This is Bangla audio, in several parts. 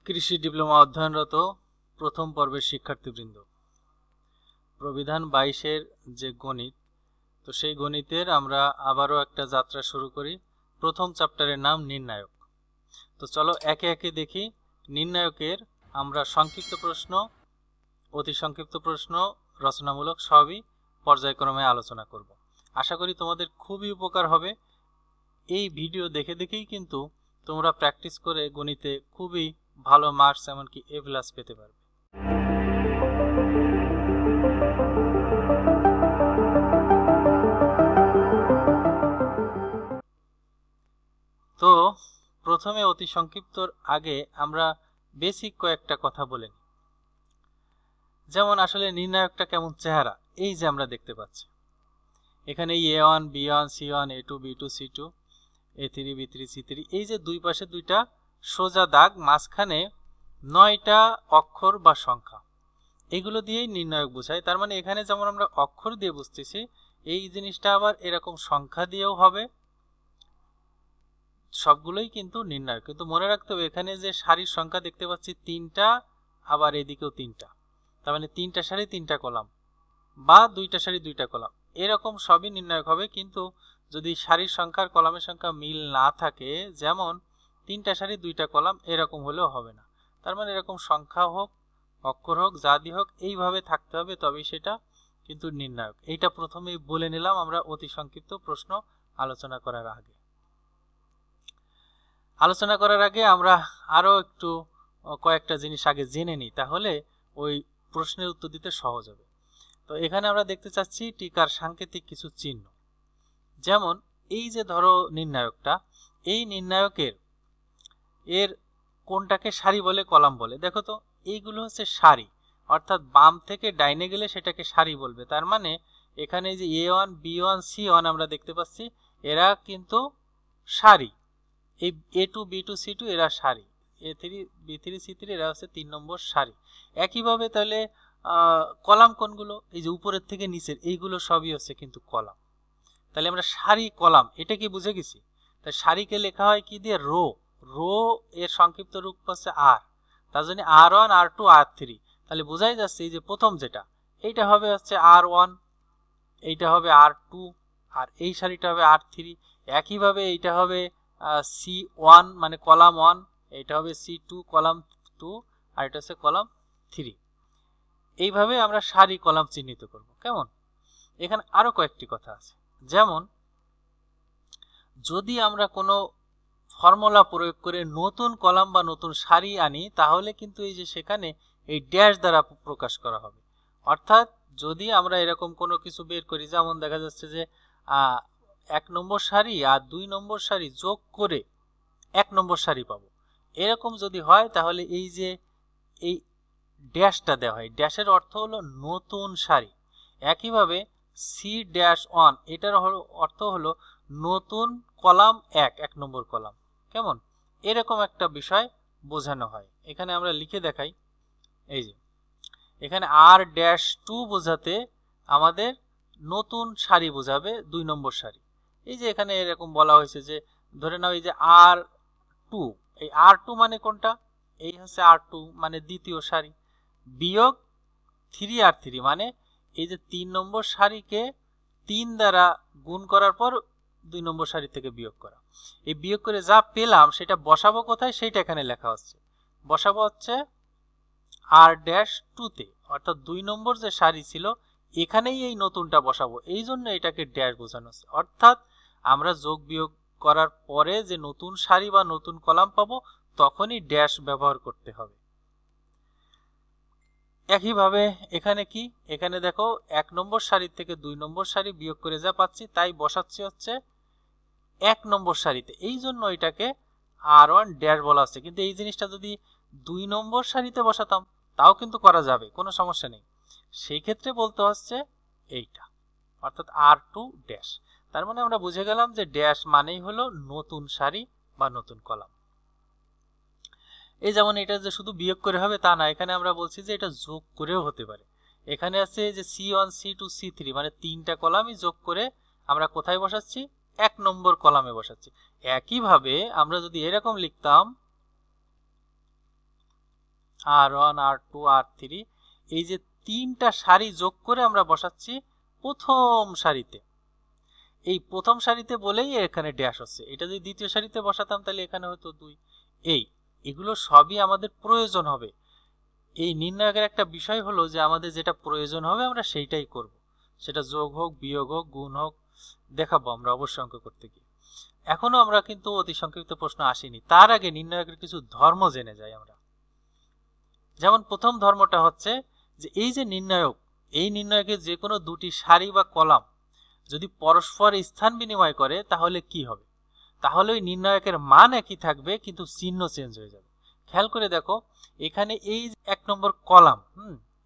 কৃষি ডিপ্লোমা অধ্যয়নরত প্রথম পর্বের শিক্ষার্থীবৃন্দ, প্রবিধান 22-এর যে গণিত, তো সেই গণিতের আমরা আবারও একটা যাত্রা শুরু করি। প্রথম চ্যাপ্টারের নাম নির্ণায়ক। তো চলো একে একে দেখি। নির্ণায়কের আমরা সংক্ষিপ্ত প্রশ্ন, অতি সংক্ষিপ্ত প্রশ্ন, রচনামূলক সবই পর্যায়ক্রমে আলোচনা করব। আশা করি তোমাদের খুবই উপকার হবে। এই ভিডিও দেখে দেখেই কিন্তু তোমরা প্র্যাকটিস করে গণিতে খুবই ভালো মার্কস, এমনকি A+ পেতে পারবে। তো প্রথমে অতি সংক্ষিপ্তর আগে আমরা বেসিক কয়েকটা কথা বলে নিই। যেমন আসলে নির্ণায়কটা কেমন চেহারা, এই যে আমরা দেখতে পাচ্ছি এখানে A1 B1 C1 A2 B2 C2 A3 B3 C3, এই যে দুই পাশে দুইটা সোজা দাগ, মাঝখানে 9টা অক্ষর বা সংখ্যা, এগুলো দিয়েই নির্ণায়ক বোঝায়। তার মানে এখানে যেমন আমরা অক্ষর দিয়ে বুঝতেছি, এই জিনিসটা আবার এরকম সংখ্যা দিয়েও হবে। সবগুলোই কিন্তু নির্ণায়ক। কিন্তু মনে রাখতে হবে এখানে যে সারির সংখ্যা দেখতে পাচ্ছি 3টা, আবার এদিকেও 3টা, তার মানে 3টা সারি 3টা কলাম, বা 2টা সারি 2টা কলাম, এরকম সবই নির্ণায়ক হবে। কিন্তু যদি সারির সংখ্যার কলামের সংখ্যা মিল না থাকে, যেমন 3টা সারি 2টা কলাম, এরকম হলেও হবে না। তার মানে এরকম সংখ্যা হোক, অক্ষর হোক, জাদি হোক, এইভাবে থাকতে হবে, তবেই সেটা কিন্তু নির্ণায়ক। এইটা প্রথমেই বলে নিলাম আমরা অতি সংক্ষিপ্ত প্রশ্ন আলোচনা করার আগে। আমরা আরো একটু কয়েকটা জিনিস আগে জেনে নিই, তাহলে ওই প্রশ্নের উত্তর দিতে সহজ হবে। তো এখানে আমরা দেখতে চাচ্ছি টিকার সাংকেতিক কিছু চিহ্ন। যেমন এই যে ধরো নির্ণায়কটা, এই নির্ণায়কের এর কোনটাকে সারি বলে, কলাম বলে? দেখো তো, এইগুলো হচ্ছে সারি, অর্থাৎ বাম থেকে ডাইনে গেলে সেটাকে সারি বলবে। তার মানে এখানে যে A1 B1 C1 আমরা দেখতে পাচ্ছি, এরা কিন্তু সারি। এই A2 B2 C2 এরা সারি, A3 B3 C3 এরা হচ্ছে 3 নম্বর সারি। একইভাবে তাহলে কলাম কোনগুলো? এই যে উপরের থেকে নিচের এইগুলো সবই হচ্ছে কিন্তু কলাম। তাহলে আমরা সারি কলাম এটা কি বুঝে গেছি। তাই সারিকে লেখা হয় কি দিয়ে? রো। রো এর সংক্ষিপ্ত রূপ হচ্ছে R, তার জন্য R1 R2 R3। তাহলে বোঝাই যাচ্ছে এই যে প্রথম যেটা, এইটা হবে হচ্ছে R1, এইটা হবে R2, আর এই সারিটা হবে R3। একইভাবে এইটা হবে C1 মানে কলাম 1, এটা হবে C2 কলাম 2, আর এটা হচ্ছে কলাম 3। এইভাবে আমরা সারি কলাম চিহ্নিত করব। কেমন? এখানে আরো কয়েকটি কথা আছে। যেমন যদি আমরা কোনো ফর্মুলা প্রয়োগ করে নতুন কলাম বা নতুন সারি আনি, তাহলে কিন্তু এই যে সেখানে এই ড্যাশ দ্বারা প্রকাশ করা হবে। অর্থাৎ যদি আমরা এরকম কোনো কিছু বের করি, যেমন দেখা যাচ্ছে যে 1 নম্বর সারি আর 2 নম্বর সারি যোগ করে 1 নম্বর সারি পাবো, এরকম যদি হয়, তাহলে এই যে এই ড্যাশটা দেওয়া হয়, ড্যাশের অর্থ হলো নতুন সারি। একইভাবে C-1 এটার অর্থ হলো নতুন কলাম 1 নম্বর কলাম। কেমন? এরকম একটা বিষয় বোঝানো হয়। এখানে আমরা লিখে দেখাই। এই যে এখানে R-2 বোঝাতে আমাদের নতুন সারি বোঝাবে 2 নম্বর সারি। এই যে এখানে এরকম বলা হয়েছে যে, ধরে নাও এই যে R2, এই R2 মানে কোনটা? এই হচ্ছে R2 মানে দ্বিতীয় সারি, বিয়োগ 3R3 মানে এই যে 3 নম্বর সারিকে 3 দ্বারা গুণ করার পর 2 নম্বর সারি থেকে বিয়োগ করা। এই বিয়োগ করে যা পেলাম সেটা বসাবো কোথায়? সেইটা এখানে লেখা হচ্ছে, বসাবো হচ্ছে R-2 তে, অর্থাৎ 2 নম্বর যে সারি ছিল এখানেই এই নতুনটা বসাবো, এই জন্য এটাকে ড্যাশ বোঝানো হচ্ছে। অর্থাৎ আমরা যোগ বিয়োগ করার পরে যে নতুন সারি বা নতুন কলাম পাবো, তখনই ড্যাশ ব্যবহার করতে হবে। একইভাবে এখানে কি? এখানে দেখো 1 নম্বর সারি থেকে 2 নম্বর সারি বিয়োগ করে যা পাচ্ছি তাই বসাচ্ছি হচ্ছে 1 নম্বর সারিতে, এই জন্য এটাকে R1 ড্যাশ বলা হচ্ছে। কিন্তু এই জিনিসটা যদি 2 নম্বর সারিতে বসাতাম তাও কিন্তু করা যাবে, কোনো সমস্যা নেই। সেই ক্ষেত্রে বলতে হচ্ছে এইটা, অর্থাৎ R2 ড্যাশ। তার মানে আমরা বুঝে গেলাম যে ড্যাশ মানেই হলো নতুন সারি বা নতুন কলাম। এই যেমন এটা যে শুধু বিয়োগ করে হবে তা না, এখানে আমরা বলছি যে এটা যোগ করেও হতে পারে। এখানে আছে যে C1 C2 C3 মানে 3টা কলামই যোগ করে আমরা কোথায় বসাচ্ছি? 1 নম্বর কলামে বসাচ্ছি। একইভাবে আমরা যদি এরকম লিখতাম R1 R2 R3 এই যে তিনটা সারি যোগ করে আমরা বসাচ্ছি প্রথম সারিতে। এই প্রথম সারিতে বলেই এখানে ড্যাশ হচ্ছে। এটা যদি দ্বিতীয় সারিতে বসাতাম তাহলে এখানে হতো 2। এগুলো সবই আমাদের প্রয়োজন হবে। এই নির্ণায়কের একটা বিষয় হলো যে আমাদের যেটা প্রয়োজন হবে আমরা সেইটাই করব, সেটা যোগ হোক, বিয়োগ হোক, গুণ হোক, দেখাবো আমরা অবশ্য অঙ্ক করতে গিয়ে। এখনো আমরা কিন্তু অতি সংক্ষিপ্ত প্রশ্ন আসেনি, তার আগে নির্ণায়কের কিছু ধর্ম জেনে যাই আমরা। যেমন প্রথম ধর্মটা হচ্ছে যে এই যে নির্ণায়ক, এই নির্ণায়কের যে কোনো দুটি সারি বা কলাম যদি পরস্পর স্থান বিনিময় করে তাহলে কি হবে? তাহলে ওই নির্ণায়কের মান একই থাকবে কিন্তু চিহ্ন চেঞ্জ হয়ে যাবে। খেয়াল করে দেখো, এখানে এই 1 নম্বর কলাম,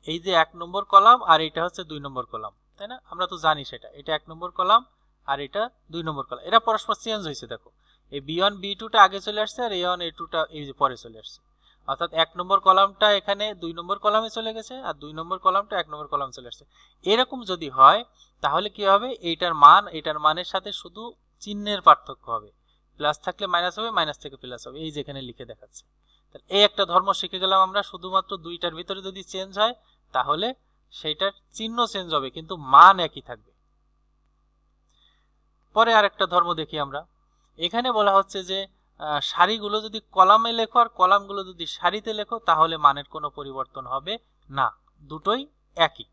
এই যে 1 নম্বর কলাম আর এটা হচ্ছে 2 নম্বর কলাম, তাই না? আমরা তো জানি সেটা, এটা 1 নম্বর কলাম আর এটা 2 নম্বর কলাম, এরা পরস্পর চেঞ্জ হয়েছে। দেখো এই B1 B2টা আগে চলে আসছে আর A1 A2টা এই যে পরে চলে আসছে, অর্থাৎ 1 নম্বর কলামটা এখানে 2 নম্বর কলামে চলে গেছে আর 2 নম্বর কলামটা 1 নম্বর কলামে চলে আসছে। এরকম যদি হয় তাহলে কি হবে? এইটার মান এটার মানের সাথে শুধু চিহ্নের পার্থক্য হবে, প্লাস থাকলে মাইনাস হবে, মাইনাস থেকে প্লাস হবে, এই যেখানে লিখে দেখাচ্ছে। তাহলে এই একটা ধর্ম শিখে গেলাম আমরা, শুধুমাত্র দুইটার ভিতরে যদি চেঞ্জ হয় তাহলে সেইটার চিহ্ন চেঞ্জ হবে কিন্তু মান একই থাকবে। পরে আরেকটা ধর্ম দেখি আমরা। এখানে বলা হচ্ছে যে সারিগুলো যদি কলামে লেখো আর কলামগুলো যদি সারিতে লেখো তাহলে মানের কোনো পরিবর্তন হবে না, দুটোই একই।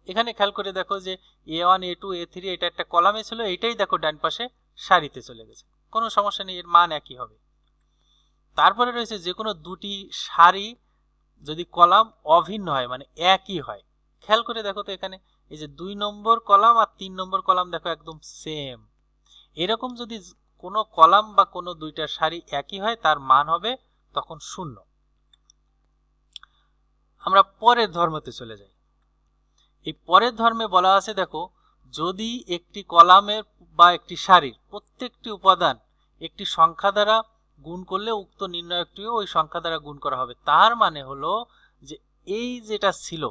এখানে খেয়াল করে দেখো যে A1 A2 A3 এটা একটা কলামে ছিল, এইটাই দেখো ডান পাশে সারিতে চলে গেছে, কোনো সমস্যা নেই, এর মান একই হবে। তারপরে রয়েছে যে কোনো দুটি সারি যদি কলাম অভিন্ন হয় মানে একই হয়। খেয়াল করে দেখো তো এখানে এই যে 2 নম্বর কলাম আর 3 নম্বর কলাম দেখো একদম সেম। এরকম যদি কোনো কলাম বা কোনো দুইটা সারি একই হয় তার মান হবে তখন 0। আমরা পরের ধর্মতে চলে যাই। এই পরের ধর্মে বলা আছে দেখো, যদি একটি কলামের বা একটি সারির প্রত্যেকটি উপাদান একটি সংখ্যা দ্বারা গুণ করলে উক্ত নির্ণায়কটিও ওই সংখ্যা দ্বারা গুণ করা হবে। তার মানে হলো যে এই যেটা ছিল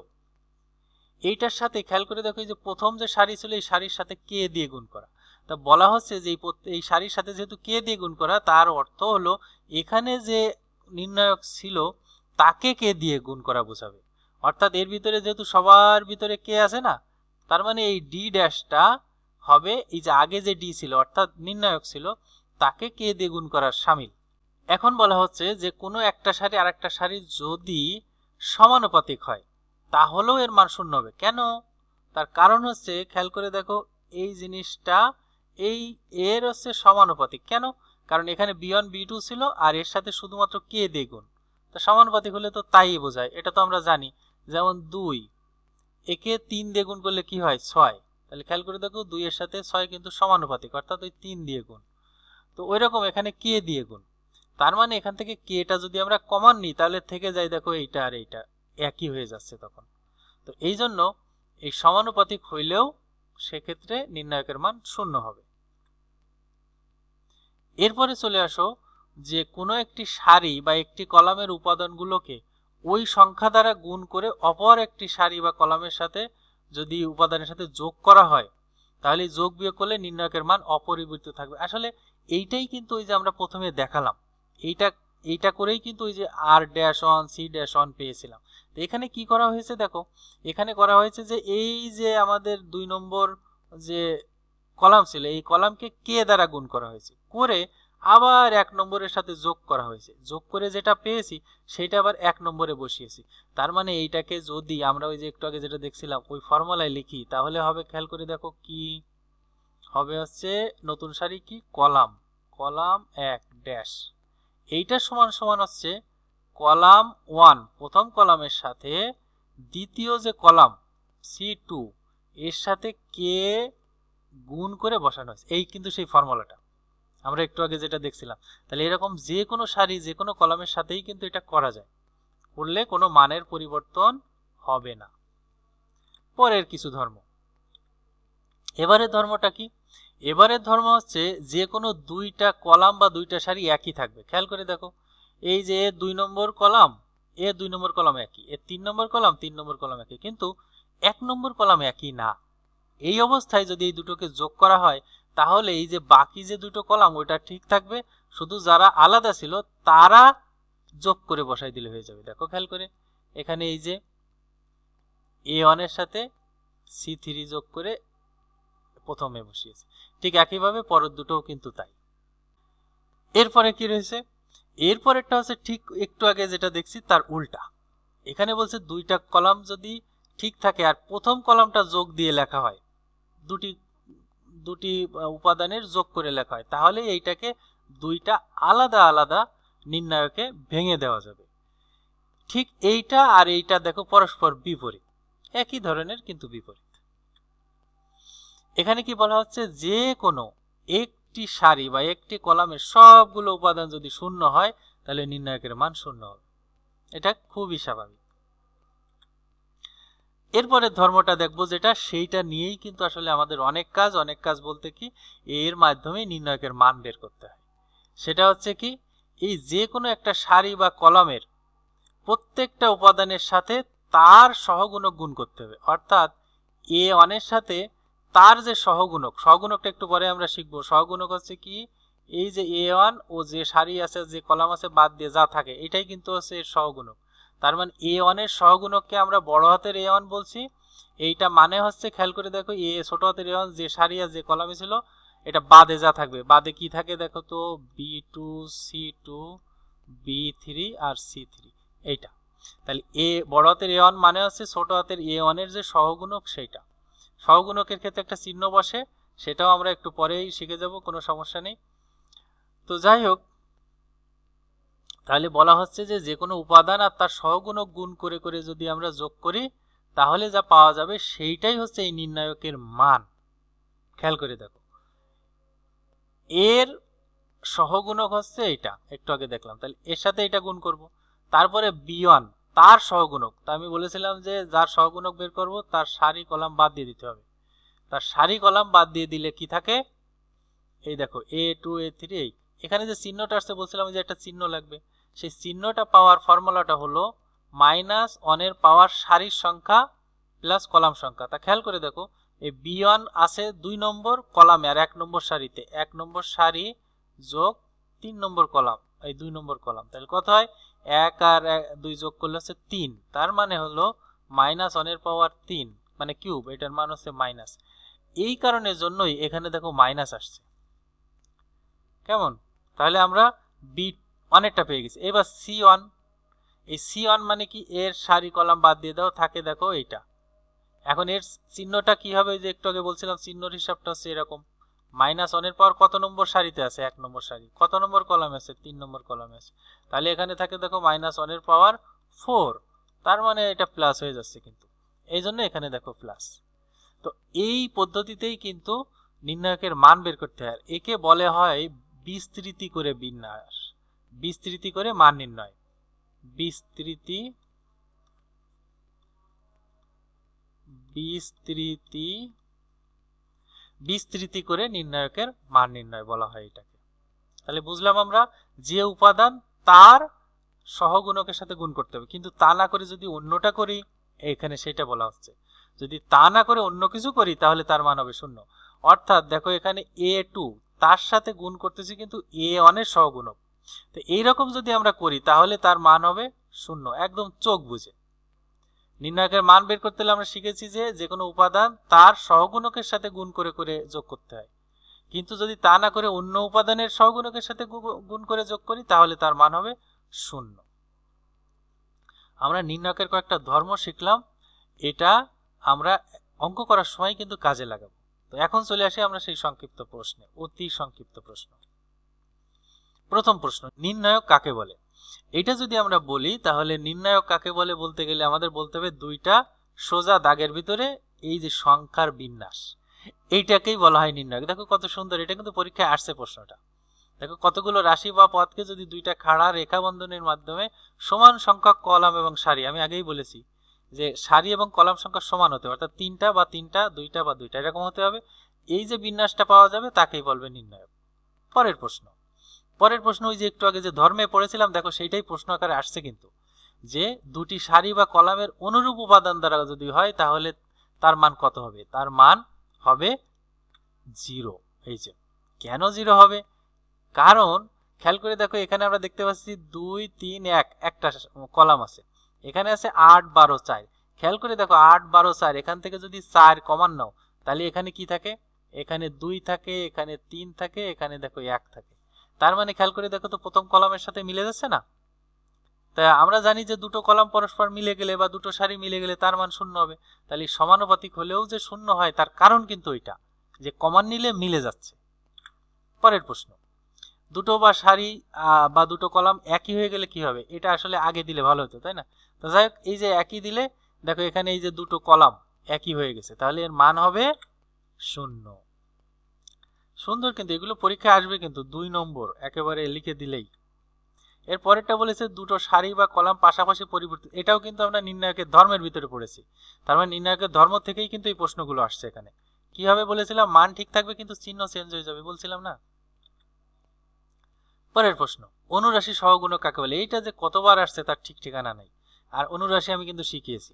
এইটার সাথে খেয়াল করে দেখো, এই যে প্রথম যে সারি ছিল এই সারির সাথে কে দিয়ে গুণ করা। তা বলা হচ্ছে যে এই সারির সাথে যেহেতু কে দিয়ে গুণ করা, তার অর্থ হলো এখানে যে নির্ণায়ক ছিল তাকে কে দিয়ে গুণ করা বোঝাবে। অর্থাৎ এর ভিতরে যেহেতু সবার ভিতরে কে আছে না, তার মানে এই ডি ড্যাশটা হবে এই যে আগে যে ডি ছিল অর্থাৎ নির্ণায়ক ছিল তাকে কে দিয়ে গুণ করার শামিল। এখন বলা হচ্ছে যে কোনো একটা সারি আরেকটা সারি যদি সমানুপাতিক হয় তাহলেও এর মান 0 হবে। কেন? তার কারণ হচ্ছে খেয়াল করে দেখো, এই জিনিসটা এই এর হচ্ছে সমানুপাতিক। কেন? কারণ এখানে B1 B2 ছিল আর এর সাথে শুধুমাত্র কে দিয়ে গুণ, তা সমানুপাতিক হলে তো তাই বোঝায়, এটা তো আমরা জানি। যেমন 2 একে 3 দিয়ে গুণ করলে কি হয়? 6। তাহলে খেয়াল করে দেখো 2 এর সাথে 6 কিন্তু সমানুপাতিক, অর্থাৎ ওই 3 দিয়ে গুণ। তো ওই রকম এখানে কে দিয়ে গুণ, তার মানে এখান থেকে কেটা যদি আমরা কমন নিই তাহলে থেকে যায় দেখো এইটা আর এইটা একই হয়ে যাচ্ছে তখন। তো এই জন্য এই সমানুপাতিক হইলেও সেক্ষেত্রে নির্ণায়কের মান 0 হবে। এরপরে চলে আসো যে কোনো একটি সারি বা একটি কলামের উপাদানগুলোকে ওই সংখ্যা দ্বারা গুণ করে অপর একটি সারি বা কলামের সাথে যদি উপাদানের সাথে যোগ করা হয় তাহলে যোগ বিয়োগ করলে নির্ণায়কের মান অপরিবর্তিত থাকবে। আসলে এইটাই কিন্তু ওই যে আমরা প্রথমে দেখালাম, এইটা করেই কিন্তু ওই যে R-1 C-1 পেয়েছিলাম। তো এখানে কি করা হয়েছে দেখো, এখানে করা হয়েছে যে এই যে আমাদের 2 নম্বর যে কলাম ছিল এই কলামকে কে দ্বারা গুণ করা হয়েছে, করে আবার 1 নম্বরের সাথে যোগ করা হয়েছে, যোগ করে যেটা পেয়েছি সেটা আবার 1 নম্বরে বসিয়েছি। তার মানে এইটাকে যদি আমরা ওই যে একটু আগে যেটা দেখছিলাম ওই ফর্মুলায় লিখি তাহলে হবে, খেয়াল করে দেখো কি হবে, হচ্ছে নতুন সারি কি কলাম 1 ড্যাশ, এইটা সমান সমান হচ্ছে কলাম 1 প্রথম কলামের সাথে দ্বিতীয় যে কলাম C2 এর সাথে কে গুণ করে বসানো হয়েছে। এই কিন্তু সেই ফর্মুলাটা আমরা একটু আগে যেটা দেখছিলাম। তাহলে এরকম যে কোনো সারি যে কোনো কলামের সাথেই কিন্তু এটা করা যায়, করলে কোনো মানের পরিবর্তন হবে না। পরের কিছু ধর্ম। এবারের ধর্মটা কি? এবারের ধর্ম হচ্ছে যে কোনো দুইটা কলাম বা দুইটা সারি একই থাকবে। খেয়াল করে দেখো, এই যে 2 নম্বর কলাম 2 নম্বর কলাম একই, 3 নম্বর কলাম 3 নম্বর কলাম একই, কিন্তু 1 নম্বর কলাম একই না। এই অবস্থায় যদি এই দুটোকে যোগ করা হয় তাহলে এই যে বাকি যে দুটো কলাম ওইটা ঠিক থাকবে, শুধু যারা আলাদা ছিল তারা যোগ করে বসাই দিলে হয়ে যাবে। দেখো খেয়াল করে এখানে এই যে A1 এর সাথে C3 যোগ করে প্রথমে বসিয়েছে, ঠিক একইভাবে পরের দুটোও কিন্তু তাই। এরপরে কি রয়েছে, এরপরেরটা হচ্ছে ঠিক একটু আগে যেটা দেখছি তার উল্টা। এখানে বলছে দুইটা কলাম যদি ঠিক থাকে আর প্রথম কলামটা যোগ দিয়ে লেখা হয়, দুটি উপাদানের যোগ করে লেখা হয়, তাহলে এইটাকে দুইটা আলাদা আলাদা নির্ণায়কে ভেঙে দেওয়া যাবে। ঠিক এইটা আর এইটা দেখো পরস্পর বিপরীত, একই ধরনের কিন্তু বিপরীত। এখানে কি বলা হচ্ছে, যে কোনো একটি সারি বা একটি কলামের সবগুলো উপাদান যদি শূন্য হয় তাহলে নির্ণায়কের মান শূন্য হবে। এটা খুবই স্বাভাবিক। এরপরে ধর্মটা দেখবো যেটা, সেইটা নিয়েই কিন্তু আসলে আমাদের অনেক কাজ বলতে কি এর মাধ্যমে নির্ণায়কের মান বের করতে হয়। সেটা হচ্ছে কি, এই যে কোনো একটা সারি বা কলামের প্রত্যেকটা উপাদানের সাথে তার সহগুণক গুণ করতে হবে। অর্থাৎ A1 এর সাথে তার যে সহগুণকটা একটু পরে আমরা শিখবো। সহগুণক হচ্ছে কি, এই যে A1 ও যে সারি আছে যে কলাম আছে বাদ দিয়ে যা থাকে এটাই কিন্তু হচ্ছে এর সহগুণক। তার মানে A1 এর সহগুণককে আমরা বড় হাতের A1 বলছি। এইটা মানে হচ্ছে খেয়াল করে দেখো, ছোট হাতের A1 যে সারি আর যে কলামে ছিল এটা বাদে যা থাকবে, বাদে কি থাকে দেখো তো, B2 C2 B3 আর C3 এইটা। তাহলে বড় হাতের A1 মানে হচ্ছে ছোট হাতের A1 এর যে সহগুণক সেইটা। সহগুণকের ক্ষেত্রে একটা চিহ্ন বসে, সেটাও আমরা একটু পরেই শিখে যাব, কোনো সমস্যা নেই। তো যাই হোক, তাহলে বলা হচ্ছে যে কোনো উপাদান আর তার সহগুণক গুণ করে করে যদি আমরা যোগ করি তাহলে যা পাওয়া যাবে সেইটাই হচ্ছে এই নির্ণায়কের মান। খেয়াল করে দেখো, এর সহগুণক হচ্ছে এইটা, একটু আগে দেখলাম, তাহলে এর সাথে এটা গুণ করব। তারপরে B1 তার সহগুণক, তা আমি বলেছিলাম যে যার সহগুণক বের করব তার সারি কলাম বাদ দিয়ে দিতে হবে। তার সারি কলাম বাদ দিয়ে দিলে কি থাকে, এই দেখো A2 A3 এই এখানে যে চিহ্নটা আসছে বলছিলাম যে একটা চিহ্ন লাগবে, সেই চিহ্নটা পাওয়ার ফর্মুলাটা হলো -1 এর পাওয়ার সারির সংখ্যা প্লাস কলাম সংখ্যা। তা খেয়াল করে দেখো, এই B1 আছে 2 নম্বর কলামে আর 1 নম্বর সারিতে, 1 নম্বর সারি যোগ 3 নম্বর কলাম, এই 2 নম্বর কলাম, তাহলে কত হয় 1 আর 2 যোগ করলে হচ্ছে 3। তার মানে হলো -1 এর পাওয়ার 3 মানে কিউব, এটার মান হচ্ছে মাইনাস। এই কারণের জন্যই এখানে দেখো মাইনাস আসছে। কেমন, তাহলে আমরা B1 এরটা পেয়ে গেছি। এবার C1, এই C1 মানে কি, এর সারি কলাম বাদ দিয়ে দাও, থাকে দেখো এইটা। এখন এর চিহ্নটা কি হবে, যে একটু আগে বলছিলাম চিহ্নর হিসাবটা হচ্ছে এরকম, -1 এর পাওয়ার কত নম্বর সারিতে আছে, 1 নম্বর সারি, কত নম্বর কলামে আছে, 3 নম্বর কলামে আছে, তাহলে এখানে থাকে দেখো -1 এর পাওয়ার 4, তার মানে এটা প্লাস হয়ে যাচ্ছে কিন্তু, এই জন্য এখানে দেখো প্লাস। তো এই পদ্ধতিতেই কিন্তু নির্ণায়কের মান বের করতে হয়, একে বলে হয় বিস্তৃতি করে বিন্যাস, বিস্তৃতি করে মান নির্ণয়, বিস্তৃতি করে নির্ণায়কের মান নির্ণয় বলা হয় এটাকে। তাহলে বুঝলাম আমরা যে উপাদান তার সহগুণকের সাথে গুণ করতে হবে, কিন্তু তা না করে যদি অন্যটা করি, এখানে সেটা বলা হচ্ছে, যদি তা না করে অন্য কিছু করি তাহলে তার মান হবে 0। অর্থাৎ দেখো এখানে A2 তার সাথে গুণ করতেছি কিন্তু A1 এর সহগুণক, তো এইরকম যদি আমরা করি তাহলে তার মান হবে 0, একদম চোখ বুঝে। নির্ণায়কের মান বের করতে হলে আমরা শিখেছি যে কোনো উপাদান তার সহগুণকের সাথে গুণ করে করে যোগ করতে হয়, কিন্তু যদি তা না করে অন্য উপাদানের সহগুণকের সাথে গুণ করে যোগ করি তাহলে তার মান হবে 0। আমরা নির্ণায়কের কয়েকটা ধর্ম শিখলাম, এটা আমরা অঙ্ক করার সময় কিন্তু কাজে লাগাবো। তো এখন চলে আসি আমরা সেই সংক্ষিপ্ত প্রশ্নে, অতি সংক্ষিপ্ত প্রশ্ন। প্রথম প্রশ্ন, নির্ণায়ক কাকে বলে? এটা যদি আমরা বলি তাহলে নির্ণায়ক কাকে বলে বলতে গেলে আমাদের বলতে হবে দুইটা সোজা দাগের ভিতরে এই যে সংখ্যার বিন্যাস, এইটাকেই বলা হয় নির্ণায়ক। দেখো কত সুন্দর, এটা কিন্তু পরীক্ষায় আসছে প্রশ্নটা। দেখো কতগুলো রাশি বা পদকে যদি দুইটা খাড়া রেখা বন্ধনের মাধ্যমে সমান সংখ্যক কলাম এবং সারি, আমি আগেই বলেছি যে সারি এবং কলাম সংখ্যা সমান হতে হবে, অর্থাৎ 3টা বা 3টা, 2টা বা 2টা, এরকম হতে হবে। এই যে বিন্যাসটা পাওয়া যাবে তাকেই বলবে নির্ণায়ক। পরের প্রশ্ন ওই যে একটু আগে যে ধর্মে পড়েছিলাম, দেখো সেইটাই প্রশ্ন আকারে আসছে কিন্তু, যে দুটি সারি বা কলামের অনুরূপ উপাদান দ্বারা যদি হয় তাহলে তার মান কত হবে? তার মান হবে 0। এই যে কেন 0 হবে, কারণ খেয়াল করে দেখো এখানে আমরা দেখতে পাচ্ছি 2 3 1 একটা কলাম আছে, এখানে আছে 8 12 4। খেয়াল করে দেখো 8 12 4, এখান থেকে যদি 4 কমান নাও তাহলে এখানে কি থাকে, এখানে 2 থাকে, এখানে 3 থাকে, এখানে দেখো 1 থাকে। তার মানে খেয়াল করে দেখো তো প্রথম কলামের সাথে মিলে যাচ্ছে না। তাই আমরা জানি যে দুটো কলাম পরস্পর মিলে গেলে বা দুটো সারি মিলে গেলে তার মান শূন্য হবে। তাহলে সমানুপাতিক হলেও যে শূন্য হয় তার কারণ কিন্তু ওইটা যে কমান নিলে মিলে যাচ্ছে। পরের প্রশ্ন, দুটো বা সারি বা দুটো কলাম একই হয়ে গেলে কি হবে, এটা আসলে আগে দিলে ভালো হতো, তাই না? তো যাই হোক, এই যে একই দিলে দেখো এখানে এই যে দুটো কলাম একই হয়ে গেছে, তাহলে এর মান হবে 0। সুন্দর, কিন্তু এগুলো পরীক্ষায় আসবে কিন্তু 2 নম্বর একেবারে লিখে দিলেই। এর পরেরটা বলেছে দুটো সারি বা কলাম পাশাপাশি পরিবর্তিত, এটাও কিন্তু আমরা নির্ণায়কের ধর্মের ভিতরে পড়েছি। তার মানে নির্ণায়কের ধর্ম থেকেই কিন্তু এই প্রশ্নগুলো আসছে। এখানে কি হবে বলেছিলাম, মান ঠিক থাকবে কিন্তু চিহ্ন চেঞ্জ হয়ে যাবে বলছিলাম না। পরের প্রশ্ন, অনুরাশি সহগুণক কাকে বলে? এইটা যে কতবার আসছে তার ঠিক ঠিকানা নাই। আর অনুরাশি আমি কিন্তু শিখিয়েছি।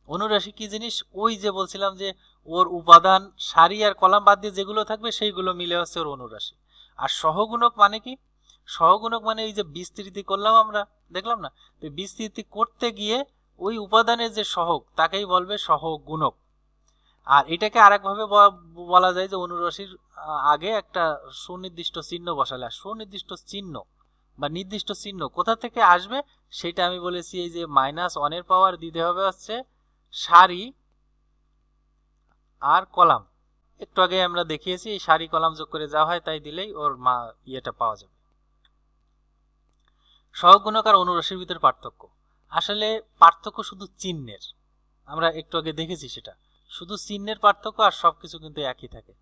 অনুরাশি কি জিনিস, ওই যে বলছিলাম যে ওর উপাদান সারি আর কলাম বাদ দিয়ে যেগুলো থাকবে সেইগুলো মিলে হচ্ছে ওর অনুরাশি। আর সহগুণক মানে কি, সহগুণক মানে এই যে বিস্তৃতি করলাম আমরা, দেখলাম না, তো বিস্তৃতি করতে গিয়ে ওই উপাদানের যে সহগ তাকেই বলবে সহগুণক। আর এটাকে আরেকভাবে বলা যায় যে অনুরাশির আগে একটা সুনির্দিষ্ট চিহ্ন বসালে, সুনির্দিষ্ট চিহ্ন বা নির্দিষ্ট চিহ্ন কোথা থেকে আসবে সেটা আমি বলেছি, এই যে -1 এর পাওয়ার দিতে হবে হচ্ছে সারি আর কলাম। একটু আগে আমরা দেখিয়েছি এই সারি কলাম যোগ করে যা হয় তাই দিলেই ওর ইয়েটা পাওয়া যাবে। সহগুণক আর অনুরাশির ভিতরে পার্থক্য, আসলে পার্থক্য শুধু চিহ্নের, আমরা একটু আগে দেখেছি সেটা শুধু চিহ্নের পার্থক্য, আর সবকিছু কিন্তু একই থাকে।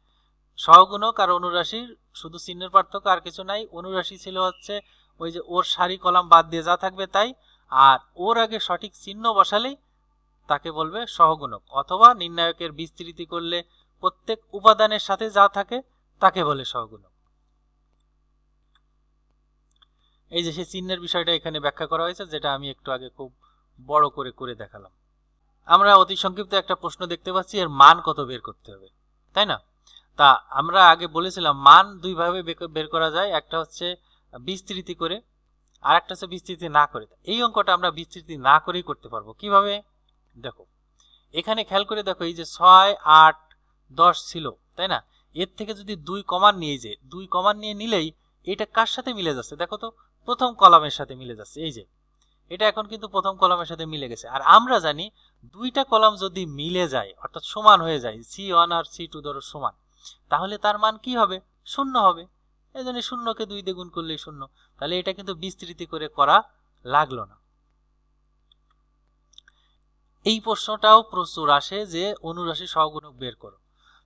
সহগুণক আর অনুরাশির শুধু চিহ্নের পার্থক্য, আর কিছু নাই। অনুরাশি ছিল হচ্ছে ওই যে ওর সারি কলাম বাদ দিয়ে যা থাকবে তাই, আর ওর আগে সঠিক চিহ্ন বসালেই তাকে বলবে সহগুণক, অথবা নির্ণায়কের বিস্তৃতি করলে প্রত্যেক উপাদানের সাথে যা থাকে তাকে বলে সহগুণক। এই যে সেই চিহ্নের বিষয়টা এখানে ব্যাখ্যা করা হয়েছে, যেটা আমি একটু আগে খুব বড় করে করে দেখালাম। আমরা অতি সংক্ষিপ্ত একটা প্রশ্ন দেখতে পাচ্ছি, এর মান কত বের করতে হবে, তাই না? তা আমরা আগে বলেছিলাম মান দুই ভাবে বের করা যায়, একটা হচ্ছে বিস্তৃতি করে আর একটা হচ্ছে বিস্তৃতি না করে। এই অঙ্কটা আমরা বিস্তৃতি না করেই করতে পারবো। কিভাবে দেখো, এখানে খেয়াল করে দেখো, এই যে 6 8 10 ছিল, তাই না? এর থেকে যদি 2 কমান নিয়ে যে 2 কমান নিয়ে নিলেই এটা কার সাথে মিলে যাচ্ছে দেখো তো, প্রথম কলামের সাথে মিলে যাচ্ছে। এই যে এটা এখন কিন্তু প্রথম কলামের সাথে মিলে গেছে। আর আমরা জানি দুইটা কলাম যদি মিলে যায় অর্থাৎ সমান হয়ে যায়, C1 আর C2 ধরো সমান, তাহলে তার মান কি হবে, 0 হবে। এই জন্য 0কে 2 দিয়ে গুণ করলেই 0। তাহলে এটা কিন্তু বিস্তৃতি করে করা লাগলো না। এই প্রশ্নটাও প্রচুর আসে যে অনুরাশি সহগুণক বের করো।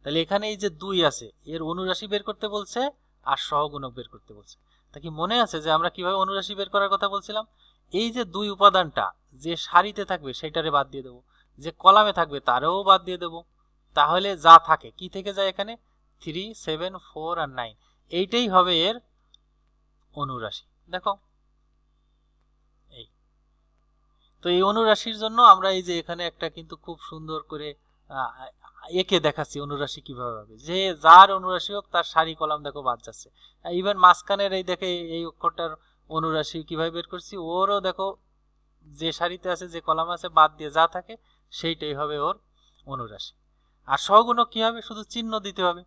তাহলে এখানে এই যে 2 আছে, এর অনুরাশি বের করতে বলছে আর সহগুণক বের করতে বলছে। তা কি মনে আছে যে আমরা কিভাবে অনুরাশি বের করার কথা বলছিলাম? এই যে 2 উপাদানটা যে সারিতে থাকবে সেটারে বাদ দিয়ে দেবো, যে কলামে থাকবে তারও বাদ দিয়ে দেবো। তাহলে যা থাকে কি থেকে যায়, এখানে 3 7 4 আর 9, এইটাই হবে এর অনুরাশি। দেখো এই তো এই অনুরাশির জন্য আমরা এই যে এখানে একটা কিন্তু খুব সুন্দর করে একে দেখাচ্ছি অনুরাশি কিভাবে হবে, যে যার অনুরাশি হোক তার সারি কলাম দেখো বাদ যাচ্ছে। ইভেন মাঝখানের এই দেখে এই অক্ষরটার অনুরাশি কিভাবে বের করছি, ওরও দেখো যে সারিতে আছে যে কলাম আছে বাদ দিয়ে যা থাকে সেইটাই হবে ওর অনুরাশি। আর সহগুণক কি হবে, শুধু চিহ্ন দিতে হবে।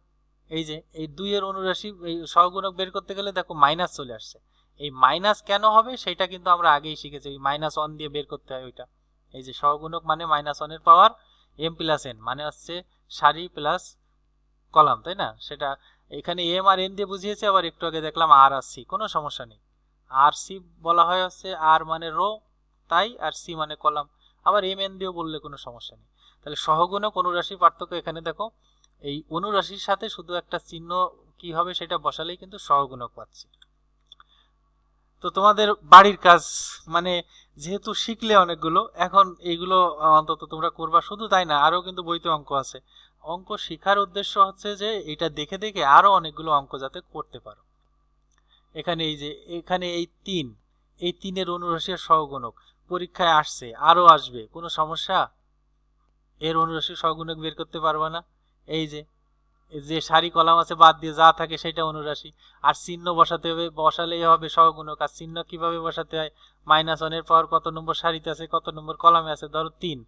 এই যে এই 2 এর অনুরাশি এই সহগুণক বের করতে গেলে দেখো মাইনাস চলে আসছে। এই মাইনাস কেন হবে সেটা কিন্তু আমরা আগেই শিখেছি, ওই -1 দিয়ে বের করতে হয় ওইটা। এই যে সহগুণক মানে -1 এর পাওয়ার m + n, মানে হচ্ছে সারি প্লাস কলাম, তাই না? সেটা এখানে m আর n দিয়ে বুঝিয়েছে, আবার একটু আগে দেখলাম r আর c, কোনো সমস্যা নেই। আর c বলা হয় হচ্ছে r মানে রো তাই, আর c মানে কলাম, আবার m n দিয়েও বললে কোনো সমস্যা নেই। তাহলে সহগুণক অনুরাশি পার্থক্য এখানে দেখো, এই অনুরাশির সাথে শুধু একটা চিহ্ন কি হবে সেটা বসালেই কিন্তু সহগুণক পাচ্ছি। তো তোমাদের বাড়ির কাজ, মানে যেহেতু শিখলে অনেকগুলো, এখন এইগুলো অন্তত তোমরা করবা। শুধু তাই না, আরো কিন্তু বইতে অঙ্ক আছে। অঙ্ক শেখার উদ্দেশ্য হচ্ছে যে এটা দেখে দেখে আরো অনেকগুলো অঙ্ক যাতে করতে পারো। এখানে এই যে এখানে এই 3, এই 3 অনুরাশি আর সহগুণক পরীক্ষায় আসছে, আরো আসবে, কোনো সমস্যা? এর অনুরাশি সহগুণক বের করতে পারবা না? এই যে যে সারি কলাম আছে বাদ দিয়ে যা থাকে সেটা অনুরাশি। আর চিহ্ন বসাতে হবে, বসালেই হবে সহগুণক। আর চিহ্ন কিভাবে বসাতে হয়, -1 এর পাওয়ার কত নম্বর সারিতে আছে, কত নম্বর কলামে আছে, ধরো 3,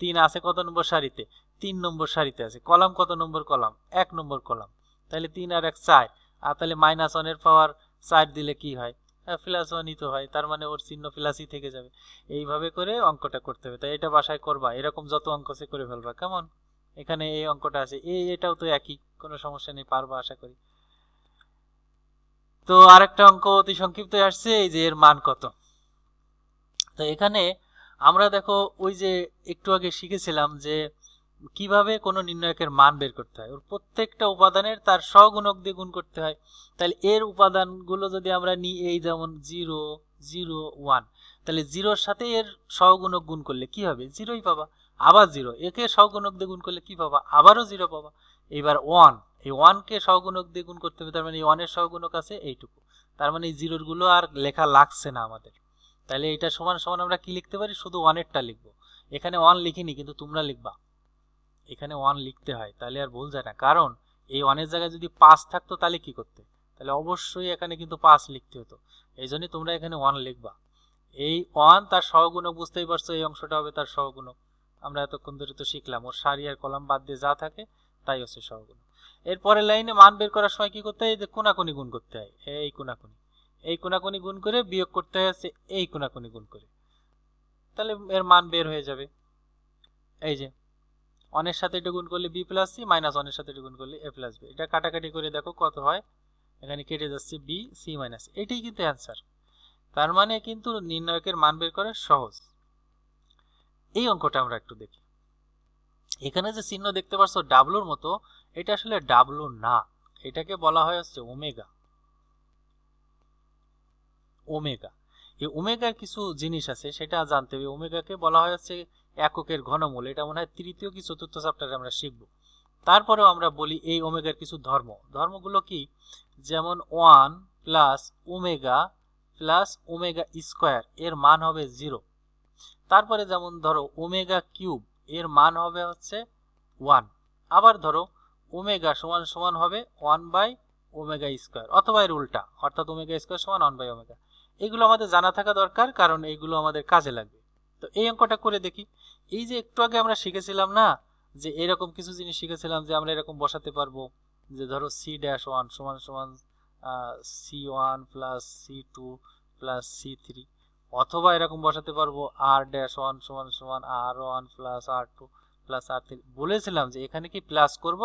3 আছে কত নম্বর সারিতে, 3 নম্বর সারিতে আছে। কলাম কত নম্বর কলাম, 1 নম্বর কলাম। তাহলে 3 আর 1 4। আর তাহলে -1 এর পাওয়ার 4 দিলে কি হয়, +1ই তো হয়। তার মানে ওর চিহ্ন প্লাসই থেকে যাবে। এইভাবে করে অঙ্কটা করতে হবে। তাই এটা বাসায় করবা, এরকম যত অঙ্ক আছে করে ফেলবা। কেমন, এখানে এই অঙ্কটা আছে, এটাও তো একই, কোনো সমস্যা নেই, পারবা আশা করি। তো আরেকটা অঙ্ক অতি সংক্ষিপ্ত আসছে, এই যে এর মান কত। তো এখানে আমরা দেখো ওই যে একটু আগে শিখেছিলাম যে কিভাবে কোনো নির্ণায়কের মান বের করতে হয়। ওর প্রত্যেকটা উপাদানের তার সহগুণক দিয়ে গুণ করতে হয়। তাহলে এর উপাদানগুলো যদি আমরা নিই, এই যেমন 0, 0, 1, তাহলে 0-র সাথে এর সহগুণক গুণ করলে কি হবে, 0ই পাবা। আবার 0, একে সহগুণক দিয়ে গুণ করলে কি পাবা, আবারও 0 পাবা। এবার 1, এই 1কে সহগুণক দিয়ে গুণ করতে হবে, তার মানে এই 1 এর সহগুণক আছে এইটুকু। তার মানে এই 0-র গুলো আর লেখা লাগছে না আমাদের। তাহলে এটা সমান সমান আমরা কি লিখতে পারি, শুধু 1-এরটা লিখবো। এখানে 1 লিখিনি, কিন্তু তোমরা লিখবা, এখানে 1 লিখতে হয়, তাহলে আর ভুল যায় না। কারণ এই 1-এর জায়গায় যদি 5 থাকতো তাহলে কি করতে, তাহলে অবশ্যই এখানে কিন্তু 5 লিখতে হতো। এই জন্যই তোমরা এখানে 1 লিখবা। এই 1 তার সহগুণক, বুঝতেই পারছো, এই অংশটা হবে তার সহগুণক। আমরা এতক্ষণ ধরে তো শিখলাম, ওর সারি আর কলাম বাদ দিয়ে যা থাকে তাই হচ্ছে সহগুণক। এরপরে লাইনে মান বের করার সময় কি করতে হয়, যে কোনাকুনি গুণ করতে হয়। এই কোনাকুনি, এই কোনাকুনি গুণ করে বিয়োগ করতে হয় হচ্ছে এই কোনাকুনি গুণ করে, তাহলে এর মান বের হয়ে যাবে। এই যে 1-এর সাথে এটা গুণ করলে b + c, -1-এর সাথে এটা গুণ করলে a + b। এটা কাটাকাটি করে দেখো কত হয়, এখানে কেটে যাচ্ছে b, c - এটাই কিন্তু অ্যান্সার। তার মানে কিন্তু নির্ণায়কের মান বের করা সহজ। এই অঙ্কটা আমরা একটু দেখি। এখানে যে চিহ্ন দেখতে পাচ্ছ ডাব্লুর মতো, এটা আসলে ডাব্লু না, এটাকে বলা হয় হচ্ছে ওমেগা। ওমেগা, এই ওমেগার কিছু জিনিস আছে সেটা জানতে হবে। ওমেগাকে বলা হয় হচ্ছে এককের ঘনমূল। এটা মনে হয় তৃতীয় কি চতুর্থ চ্যাপ্টারে আমরা শিখব। তারপরেও আমরা বলি এই ওমেগার কিছু ধর্মগুলো কি, যেমন 1 + ওমেগা + ওমেগা স্কয়ার এর মান হবে 0। তারপরে যেমন ধরো ওমেগা কিউব এর মান হবে হচ্ছে 1। আবার ধরো ওমেগা সমান সমান হবে 1/ওমেগা স্কয়ার, অথবা এর উল্টা, অর্থাৎ ওমেগা স্কয়ার সমান 1/ওমেগা। এগুলো আমাদের জানা থাকা দরকার, কারণ এইগুলো আমাদের কাজে লাগবে। তো এই অঙ্কটা করে দেখি। এই যে একটু আগে আমরা শিখেছিলাম না, যে এরকম কিছু জিনিস শিখেছিলাম যে আমরা এরকম বসাতে পারবো, যে ধরো c-1 সমান সমান c1 + c2 + c3, অথবা এরকম বসাতে পারবো r-1 সমান সমান r1 + r2 + r3। বলেছিলাম যে এখানে কি প্লাস করব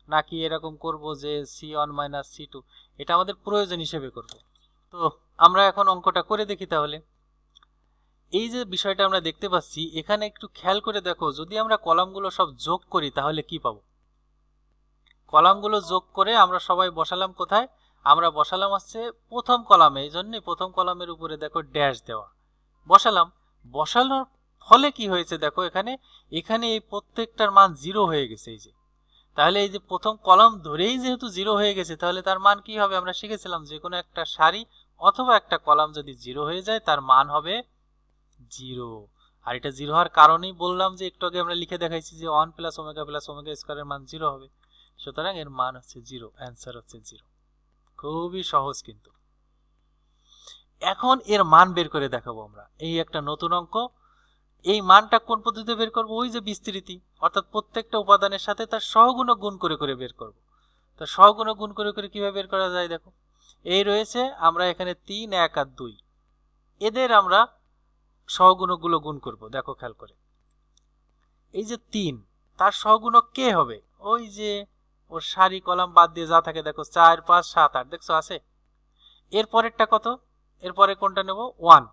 নাকি এরকম করব যে c1 - c2, এটা আমাদের প্রয়োজন হিসেবে করব। তো আমরা এখন অঙ্কটা করে দেখি। তাহলে এই যে বিষয়টা আমরা দেখতে পাচ্ছি, এখানে একটু খেয়াল করে দেখো, যদি আমরা কলামগুলো সব যোগ করি তাহলে কি পাবো। কলামগুলো যোগ করে আমরা সবাই বসালাম কোথায়, আমরা বসালাম হচ্ছে প্রথম কলামে। এই জন্যই প্রথম কলামের উপরে দেখো ড্যাশ দেওয়া, বসালাম। বসানোর ফলে কি হয়েছে দেখো, এখানে এই প্রত্যেকটার মান 0 হয়ে গেছে। এই যে তাহলে এই যে প্রথম কলাম ধরেই যেহেতু 0 হয়ে গেছে, তাহলে তার মান কি হবে, আমরা শিখেছিলাম যে কোনো একটা সারি অথবা একটা কলাম যদি 0 হয়ে যায় তার মান হবে 0। আর এটা 0 হওয়ার কারণেই বললাম যে একটু আগে আমরা লিখে দেখাইছি যে 1 + ওমেগা + ওমেগা স্কয়ারের মান 0 হবে। সুতরাং এর মান হচ্ছে 0, অ্যান্সার হচ্ছে 0। খুবই সহজ কিন্তু। এখন এর মান বের করে দেখাবো আমরা। এই একটা নতুন অঙ্ক। এই মানটা কোন পদ্ধতিতে বের করব, ওই যে বিস্তৃতি, অর্থাৎ প্রত্যেকটা উপাদানের সাথে তার সহগুণক গুণ করে করে বের করব। তো সহগুণক গুণ করে করে কিভাবে বের করা যায় দেখো, এই রয়েছে, আমরা এখানে 3, 1 আর 2 এদের আমরা সহগুণকগুলো গুণ করব। দেখো খেয়াল করে, এই যে 3, তার সহগুণক কে হবে, ওই যে ওর সারি কলাম বাদ দিয়ে যা থাকে, দেখো 4, 5, 7, 8, দেখছো আছে। এর পরেরটা কত, এরপরে কোনটা নেব, 1।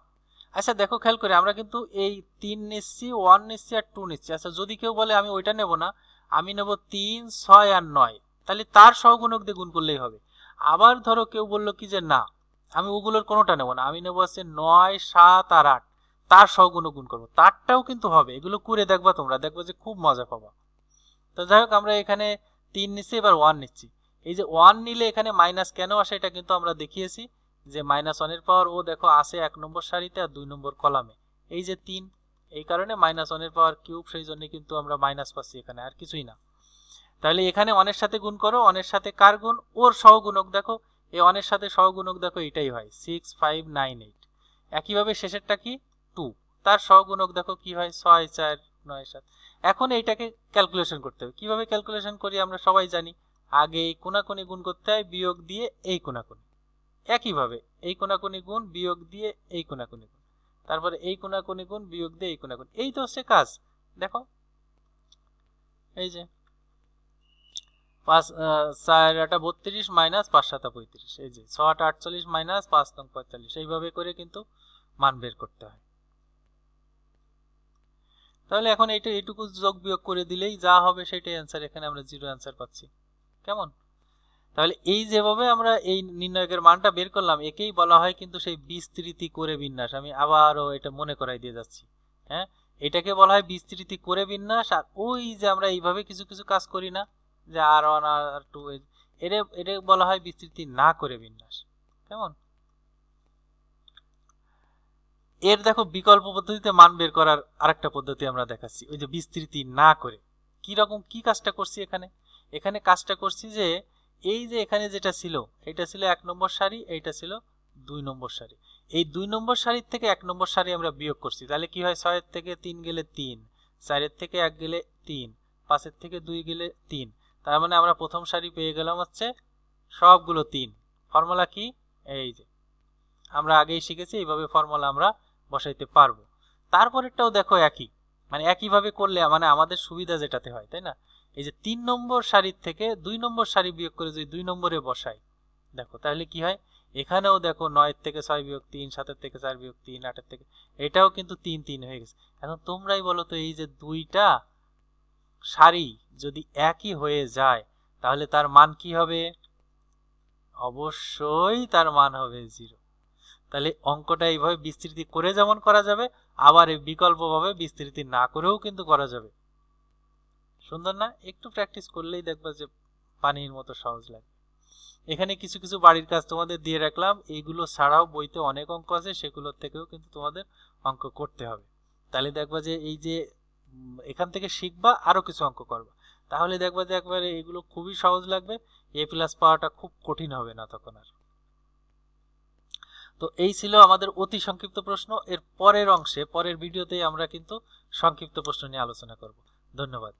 আচ্ছা দেখো খেয়াল করে, আমরা কিন্তু এই 3 নিচ্ছি, 1 নিচ্ছি আর 2 নিচ্ছি। আচ্ছা যদি কেউ বলে আমি ওইটা নেব না, আমি নেব 3, 6 আর 9, তাহলে তার সহগুণক দিয়ে গুণ করলেই হবে। আবার ধরো কেউ বললো কি যে না, আমি ওগুলোর কোনোটা নেব না, আমি নেব হচ্ছে 9, 7 আর 8, তার সহগুণক গুণ করবো, তারটাও কিন্তু হবে। এগুলো করে দেখবা তোমরা, দেখবো যে খুব মজা পাবা। তো যাই হোক, আমরা এখানে 3 নিচ্ছি, এবার 1 নিচ্ছি। এই যে 1 নিলে এখানে মাইনাস কেন আসে, এটা কিন্তু আমরা দেখিয়েছি যে -1 এর পাওয়ার ও দেখো আসে 1 নম্বর সারিতে আর 2 নম্বর কলামে। এই যে 3, এই কারণে -1 এর পাওয়ার কিউব, সেই জন্য কিন্তু আমরা মাইনাস পাচ্ছি এখানে, আর কিছুই না। তাহলে এখানে অনের সাথে গুণ করো, অনের সাথে কার গুণ, ওর সহগুণক দেখো, এই অনের সাথে সহগুণক দেখো এটাই হয় 6598। একইভাবে শেষেরটা কি 2, তার সহগুণক দেখো কি হয় 6497। এখন এইটাকে ক্যালকুলেশন করতে হবে। কিভাবে ক্যালকুলেশন করি আমরা সবাই জানি, আগে এই কোনাকুনি গুণ করতে হয় বিয়োগ দিয়ে এই কোনাকুনি, একইভাবে এই কোনাকুনি গুণ বিয়োগ দিয়ে এই কোনাকুনি গুণ, তারপরে এই কোনাকুনি গুণ বিয়োগ দিয়ে এই কোনাকুনি, এই তো হচ্ছে কাজ। দেখো এই যে 4×8 = 32 মাইনাস 5×7 = 35, এই যে 6×8 = 48 মাইনাস 5×9 = 45, এইভাবে করে কিন্তু মান বের করতে হয়। তাহলে এখন এইটুকু যোগ বিয়োগ করে দিলেই যা হবে সেটাই অ্যান্সার। এখানে আমরা 0 অ্যান্সার পাচ্ছি। কেমন? তাহলে এই যেভাবে আমরা এই নির্ণায়কের মানটা বের করলাম, একেই বলা হয় কিন্তু সেই বিস্তৃতি করে বিন্যাস। আমি আবারও এটা মনে করাই দিয়ে যাচ্ছি, হ্যাঁ, এটাকে বলা হয় বিস্তৃতি করে বিন্যাস। আর ওই যে আমরা এইভাবে কিছু কিছু কাজ করি না, যে R1 R2, এটা বলা হয় বিস্তৃতি না করে বিন্যাস। কেমন? এর দেখো বিকল্প পদ্ধতিতে মান বের করার আরেকটা পদ্ধতি আমরা দেখাচ্ছি, ওই যে বিস্তৃতি না করে। কি রকম, কি কাজটা করছি এখানে? এখানে কাজটা করছি যে এই যে এখানে যেটা ছিল, এটা ছিল 1 নম্বর সারি, এইটা ছিল 2 নম্বর সারি। এই 2 নম্বর সারির থেকে 1 নম্বর সারি আমরা বিয়োগ করছি। তাহলে কি হয়, 6 এর থেকে 3 গেলে 3, 4 এর থেকে 1 গেলে 3, 5 এর থেকে 2 গেলে 3। তার মানে আমরা প্রথম সারি পেয়ে গেলাম হচ্ছে সবগুলো 3। ফর্মুলা কি? এই যে আমরা আগেই শিখেছি, এইভাবে ফর্মুলা আমরা বসাইতে পারবো। তারপরেরটাও দেখো একই, মানে একইভাবে করলে মানে আমাদের সুবিধা যেটাতে হয়, তাই না? এই যে 3 নম্বর সারির থেকে 2 নম্বর সারি বিয়োগ করে যদি 2 নম্বরে বসাই, দেখো তাহলে কি হয়, এখানেও দেখো 9 এর থেকে 6 বিয়োগ 3, 7 এর থেকে 4 বিয়োগ 3, 8 এর থেকে, এটাও কিন্তু 3 3 হয়ে গেছে। এখন তোমরাই বলো তো, এই যে দুইটা সারি যদি একই হয়ে যায় তাহলে তার মান কি হবে? অবশ্যই তার মান হবে 0। তাহলে অঙ্কটা এইভাবে বিস্তৃতি করে যেমন করা যাবে, আবার এই বিকল্পভাবে বিস্তৃতি না করেও কিন্তু করা যাবে। সুন্দর না? একটু প্র্যাকটিস করলেই দেখবা যে পানির মতো সহজ লাগে। এখানে কিছু কিছু বাড়ির কাজ তোমাদের দিয়ে রাখলাম, এইগুলো ছাড়াও বইতে অনেক অঙ্ক আছে, সেগুলোর থেকেও কিন্তু তোমাদের অঙ্ক করতে হবে। তাহলে দেখবা যে এই যে এখান থেকে শিখবা, আরো কিছু অঙ্ক করবা, তাহলে দেখবা যে একবারে এগুলো খুবই সহজ লাগবে, A+ পাওয়াটা খুব কঠিন হবে না তখন আর। তো এই ছিল আমাদের অতি সংক্ষিপ্ত প্রশ্ন। এর পরের অংশে, পরের ভিডিওতে আমরা কিন্তু সংক্ষিপ্ত প্রশ্ন নিয়ে আলোচনা করব। ধন্যবাদ।